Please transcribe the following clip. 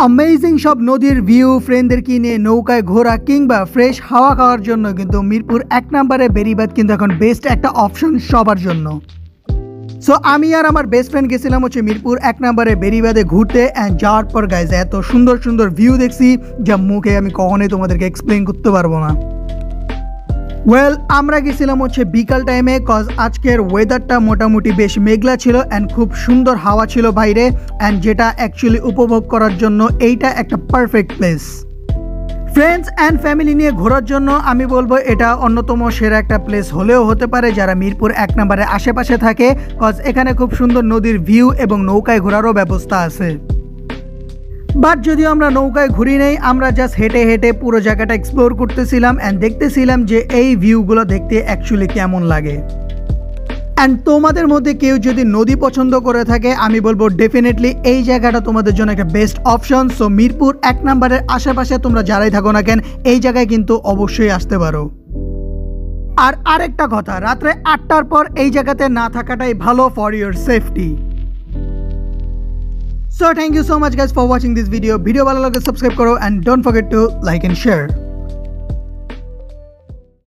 Amazing সব নদীর view, ফ্রেন্ডদেরকে নিয়ে নৌকায় ঘোরা কিংবা ফ্রেশ হাওয়া খাওয়ার জন্য কিন্তু মিরপুর 1 নম্বরে বেড়িবাঁধ কিন্তু এখন বেস্ট একটা অপশন সবার জন্য। সো আমি আর আমার বেস্ট ফ্রেন্ড গেছিলাম মিরপুর 1 নম্বরে বেড়িবাঁধে ঘুরতে, অ্যান্ড যাওয়ার পর গাইজ এত সুন্দর সুন্দর ভিউ দেখছি যা মুখে আমি কখনোই তোমাদেরকে এক্সপ্লেন করতে পারবো না। ওয়েল, আমরা গেছিলাম বিকাল টাইমে, কজ আজকের ওয়েদারটা মোটামুটি বেশ মেঘলা ছিল অ্যান্ড খুব সুন্দর হাওয়া ছিল বাইরে, অ্যান্ড যেটা অ্যাকচুয়ালি উপভোগ করার জন্য এইটা একটা perfect place. Friends and family নিয়ে ঘোরার জন্য আমি বলবো এটা অন্যতম সেরা একটা প্লেস হলেও হতে পারে যারা মিরপুর 1 নম্বরের আশেপাশে থাকে, কজ এখানে খুব সুন্দর নদীর ভিউ এবং নৌকায় ঘোরারও ব্যবস্থা আছে। বাট যদিও আমরা নৌকায় ঘুরি নেই, আমরা জাস্ট হেঁটে হেঁটে পুরো জায়গাটা এক্সপ্লোর করতেছিলাম অ্যান্ড দেখতেছিলাম যে এই ভিউগুলো দেখতে অ্যাকচুয়ালি কেমন লাগে। অ্যান্ড তোমাদের মধ্যে কেউ যদি নদী পছন্দ করে থাকে আমি বলবো ডেফিনেটলি এই জায়গাটা তোমাদের জন্য একটা বেস্ট অপশন। সো মিরপুর 1 নম্বরের আশেপাশে তোমরা যারাই থাকো না কেন এই জায়গায় কিন্তু অবশ্যই আসতে পারো। আর আরেকটা কথা, রাত্রে 8টার পর এই জায়গাতে না থাকাটাই ভালো for your safety. So thank you so much guys for watching this video. Video ভালো লাগলে সাবস্ক্রাইব করো and don't forget to like and share.